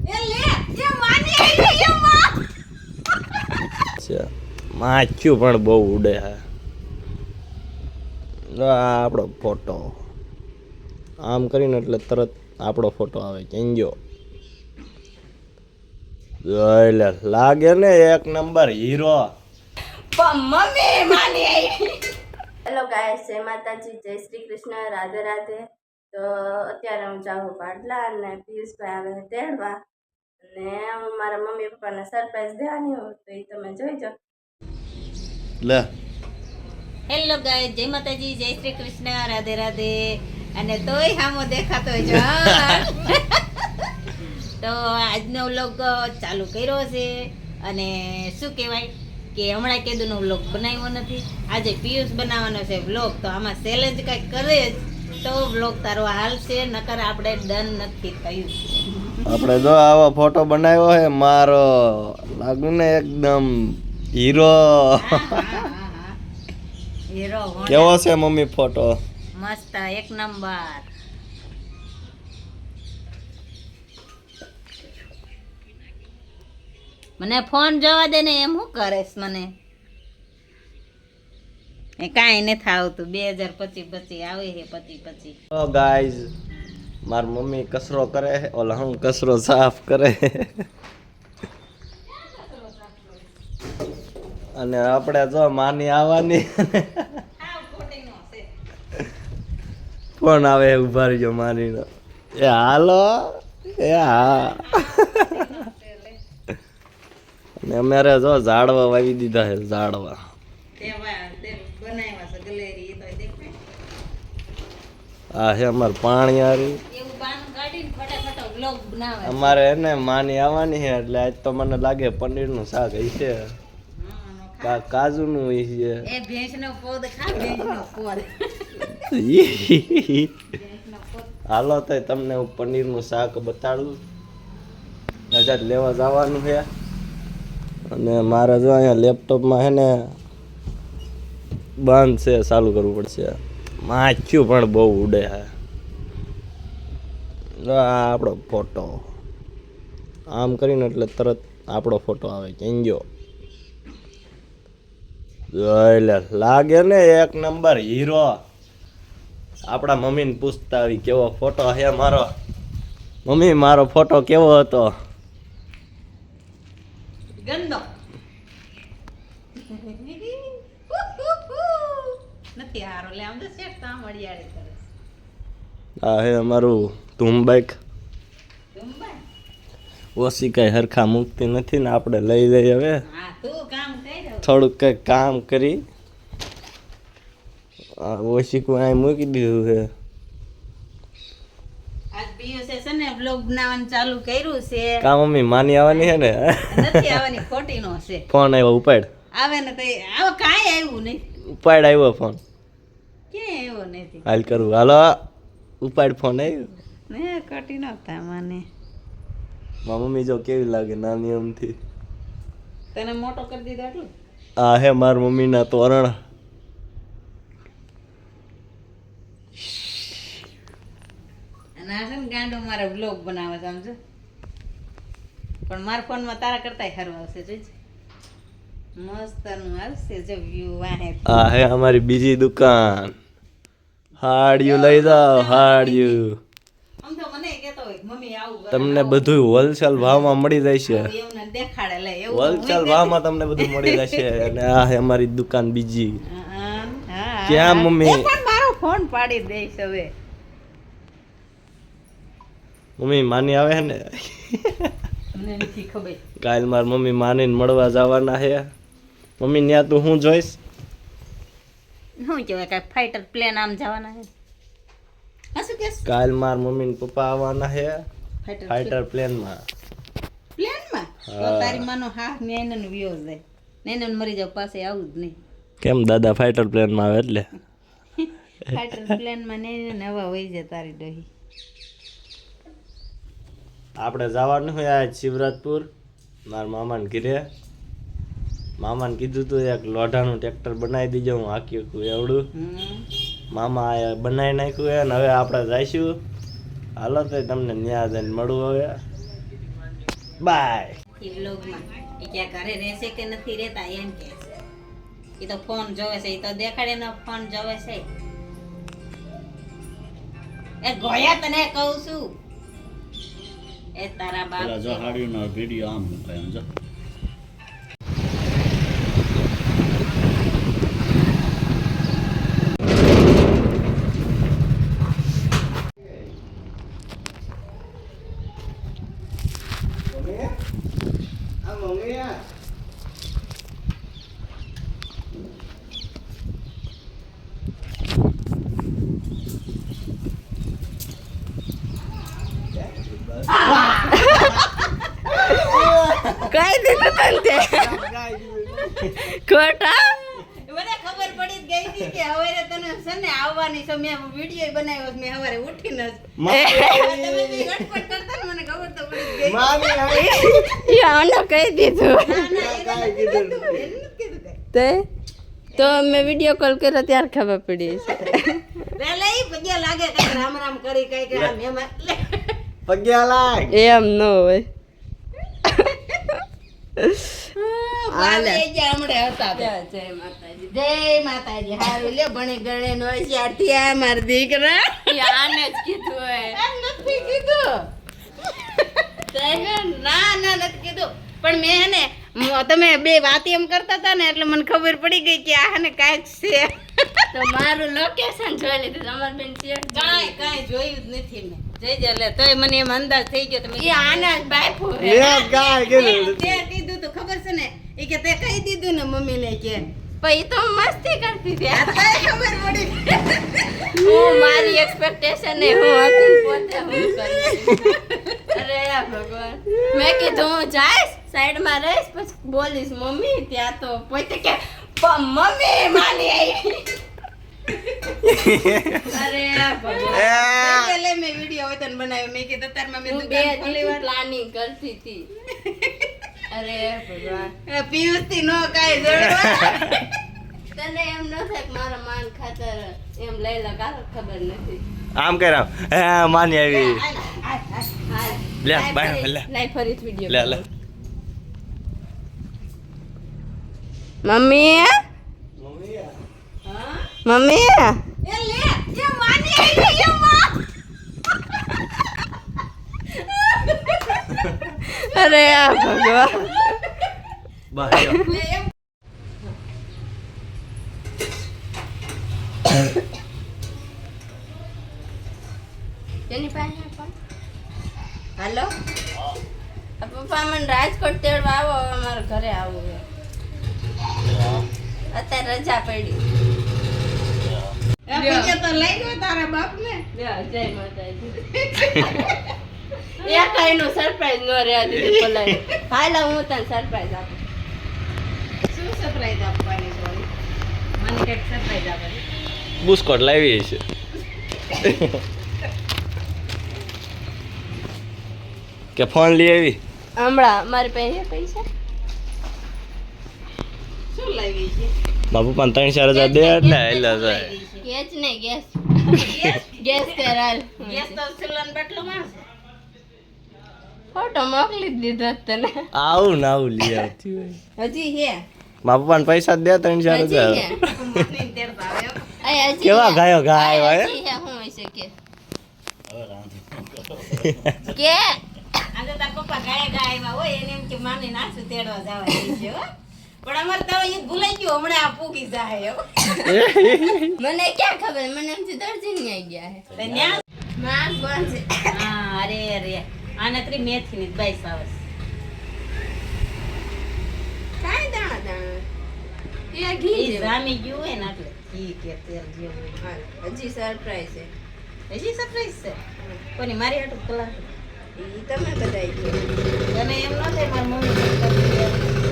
એ લે એ માની આવી એ માં માખ્યું પણ બહુ ઉડે હે આપણો ફોટો આમ કરીને એટલે તરત આપણો ફોટો આવે ચેન્જો એટલે લાગે ને એક નંબર હીરો મમ્મી માની આવી હેલો ગાઈસ જય માતાજી જય શ્રી કૃષ્ણ રાધે રાધે તો અત્યારે હું જાઉં પાટલા અને પિયુષભાઈ આવે તેડવા અને હું મારા મમ્મી પપ્પાને સરપ્રાઈઝ દેવાની હોય તો એ તમે જોઈ જાઓ લે હેલો ગાઈસ જય માતાજી જય શ્રી કૃષ્ણ રાધે રાધે અને તોય હામો દેખાતો જ તો આજનો વ્લોગ ચાલુ કર્યો છે અને શું કહેવાય કે હમણાં કીધુંનો વ્લોગ બનાવ્યો નથી આજે પિયુષ બનાવવાનો છે વ્લોગ તો આમાં ચેલેન્જ કંઈક કરે જ તો વ્લોગ તારો હાલશે નકર આપણે ડન નથી થયું આપણે જો આવો ફોટો બનાવ્યો હે મારો લાગુ ને એકદમ હીરો હીરો કેવો છે મમ્મી ફોટો મસ્ત એક નંબર મને ફોન જોવા દે ને એમ શું કરેશ મને એ કાંઈ નથી આવતું 2025 પછી આવે છે પછી ગાઈઝ માર મમ્મી કચરો કરે ઓલા હું કચરો સાફ કરે અને આપણે જો માની આવવાની ફોન આવે ઉભા રહીજો માનીનો એ હાલો એ હા અને અમારે જો ઝાડવા વાવી દીધા છે ઝાડવા હા હે અમારે પાણી હારી અમારે એને માની આવવાની છે એટલે આજ તો મને લાગે પનીરનું શાક હશે કાજુનું હશે એ ભેંસનો પોદ ખા ભેંસનો પોદ હાલો તો તમને હું પનીરનું શાક બતાડું નજર લેવા જવાનું છે અને મારે જો અહીંયા લેપટોપમાં હે ને બંધ છે ચાલુ કરવું પડશે માખ્યું પણ બહુ ઉડે છે આપણો ફોટો આમ કરીને એટલે તરત આપણો ફોટો આવે ચેન્જો એટલે લાગે ને એક નંબર હીરો આપણા મમ્મીને પૂછતા આવી કેવો ફોટો હે મારો મમ્મી મારો ફોટો કેવો હતો ગંદો નથી હારો લે આમ તો સેટ કામ વડિયાળે કરે આ હે અમારું ધૂમબાઈક ઓછી કઈ હરખા મૂકતી નથી ને આપણે લઈ લઈ હવે હા તું કામ કરી થોડુંક કઈ કામ કરી ઓછી કોઈ અહીં મૂકી દીધું છે આજ પિયુષે છે ને વ્લોગ બનાવવાનું ચાલુ કર્યું છે કા મમ્મી માની આવવાની છે ને નથી આવવાની ખોટી નો છે ફોન આવ્યો ઉપાડ આવે ને તો આવો કાંઈ આવ્યું નહીં ઉપાડ આવ્યો ફોન ક્યાંય આવ્યો નથી હાલ કરું હાલો ઉપાડ ફોન આવ્યો ને કટી નતા મને મારી મમ્મી જો કેવી લાગે નાની એમથી તને મોટો કરી દીધો એટલું આ હે મારા મમ્મીના તોરણ અને આ છે ને ગાંડો મારે વ્લોગ બનાવે સમજો પણ મારા ફોનમાં તારા કરતા સારું આવશે જોઈજે મસ્ત નું આવશે જો વ્યૂ વાહે આ હે અમારી બીજી દુકાન હાડિયું લઈ જાઓ હાડિયું આમ તો મને કહેતો હોય મમ્મી આવું તમને બધું હોલસેલ ભાવમાં મળી જાય છે એવું દેખાડે લે એવું હોલસેલ ભાવમાં તમને બધું મળી જશે અને આ હે અમારી દુકાન બીજી હા ક્યાં મમ્મી મારો ફોન પાડી દઈશ હવે મમ્મી માની આવે ને મને નથી ખબર કાલ માર મમ્મી માનીને મળવા જવાના હે મમ્મી ત્યાં તું શું જોઈશ શું કહેવાય કાંઈ ફાઈટર પ્લેન આમ જવાના છે હા શું કહેશ કાલ માર મમ્મી ને પપ્પા આવવાના હે ફાઈટર ફાઈટર પ્લેનમાં પ્લેનમાં તો તારી માનો હા નેનો વ્યો જાય નેનો મરી જાવ પાસે આવું જ નહીં કેમ દાદા ફાઈટર પ્લેનમાં આવે એટલે ફાઈટર પ્લેનમાં નેનો નવા હોય જાય તારી ડોહી આપણે જવાનું હોય આજ શિવરાજપુર મારા મામાને ઘીરે મામાને કીધું તું એક લોઢાનું ટ્રેક્ટર બનાવી દીજો હું હાકી શકું એવડું મામા આ બનાવી નાખ્યું હે ને હવે આપણે જઈશું હાલો તો તમને ન્યા જઈને મળવું હવે બાય. એ વ્લોગમાં એ ક્યાં ઘરે રહેશે કે નથી રહેતા એમ કહે છે. એ તો ફોન જોવે છે, એ તો દેખાડે નો ફોન જોવે છે. એ ગોયા તને કહું છું, એ તારા બાપ પેલા જો હાડીનો વિડીયો આમ મૂકાય આમ જો. કઈ દીધું તને તે ખોટા મને ખબર પડી જ ગઈ હતી કે હવે તને છે ને આવવાની છે. મેં વિડીયો બનાવ્યો છે, મેં સવારે ઉઠીને જ. તમે બી ગટપટ કરતા ને મને ખબર તો પડી જ ગઈ. આનો કહી દીધું ના, ના, એને નથી કીધું કાંઈ. તે તો મેં વિડીયો કોલ કર્યો ત્યારે ખબર પડી છે. પેલા ઈ પગ્યા લાગે કઈ રામ રામ કરી કઈ કે આ મહેમાન લે. પગ્યા લાગ. એમ ન હોય બાલે જા હમણે હતા બે. જય માતાજી, જય માતાજી. હારું લે ભણે ગણે નો હોશિયાર થયા માર દીકરા. આને જ કીધું હોય એમ નથી કીધું. ના ના નથી કીધું, પણ મેં હે ને તમે બે વાત એમ કરતા હતા ને એટલે મને ખબર પડી ગઈ કે આ ને કાંઈક છે. તો મારું લોકેશન જોઈ લીધું તમાર બેન શેર કાંઈ જોયું જ નથી મેં. જઈ જા લે તોય મને એમ અંદાજ થઈ ગયો. તમે એ આના જ બાઈફો લે ગાય કીધું. તે કીધું તો ખબર છે ને એ કે તે કહી દીધું ને મમ્મીને કે પછી તો મસ્તી કરતી હતી આ તોય ખબર પડી. હું મારી એક્સપેક્ટેશન ને હું હતી પોતે હું કરી. અરે ભગવાન, મેં કીધું હું જઈશ સાઈડમાં રહીશ પછી બોલીશ મમ્મી. ત્યાં તો પોતે કે મમ્મી માની આવી. અરે ભગવાન, લે મેં વિડિયો હોય તને બનાવ્યો. મેં કીધું તારમાં મેં હું બે દુકાન ખોલી વાર પ્લાનિંગ કરતી હતી. અરે ભગવાન, પિયુષ થી નો કાંઈ જોડવા. તને એમ ન થાય કે મારા માન ખાતર એમ લઈ લો કારો ખબર નથી. આમ કર આમ. હે માની આવી. હા લે બાય લે. લાઈ ફરી વિડિયો લે લે. મમ્મી મમ્મી એ લે એ માની આવી એ માં. અરે ભગવાન, બાય. લે એમ તેની પાસે પણ હાલો પપ્પા મને રાજકોટ તેડવા આવો, હવે મારા ઘરે આવવું છે. અત્યારે રજા પડી. બીજે તો લઈ ગયો તારા બાપને. જય માતાજી. એ કઈનું સરપ્રાઈઝ ન રહ્યા દીધી પલાય. હાલ હું તને સરપ્રાઈઝ આપું. શું સરપ્રાઈઝ આપવાની છે? મને કંઈક સરપ્રાઈઝ આપવાની. બુસ્કોટ લાવી છે. કે ફોન લઈ આવી. હમણાં મારી પાસે પૈસા શું લાવી છે? મારા પપ્પાને 3-4 હજાર દે એટલે એટલે જાય. ગેસ નહીં ગેસ ગેસ કરાલ ગેસ તો ચૂલાનો બાટલો માં છે. ફોટો મોકલી જ દીધો જ તને. આવું ને આવું લઈ આવતી હોય. હજી હે મારા પપ્પાને પૈસા દે 3-4 હજી હજાર. હે. મને તેડતા આવે એમ. અય હજી કેવા હે. ગાયો ગાય અય હોય. હજી હે, હું હશે કે હવે રાંધી. કે આજે તાર પપ્પા ગાય ગાયમાં હોય એને એમ કે માને નાસું તેડવા જવા દે છે હો. પણ અમારે તો એ ભૂલાઈ ગયું હમણાં આ પૂગી જાય હો. મને ક્યાં ખબર, મને એમથી દર્જી નહીં આવી ગયા હે. તો ન્યા માર બંધ છે. હા અરે અરે આને ત્રી મેથી ની બાઈસ આવે છે. કાંઈ દાણા દાણા એ ઘી ઈ જેવું. જામી ગયું હોય ને એટલે ઘી કે તેલ જેવું હોય. હાલ, હજી સરપ્રાઈઝ છે. હજી સરપ્રાઈઝ છે કોની મારી હાટું કલાક ઈ તમે બધાય કહો. તને એમ ન થાય મારી મમ્મી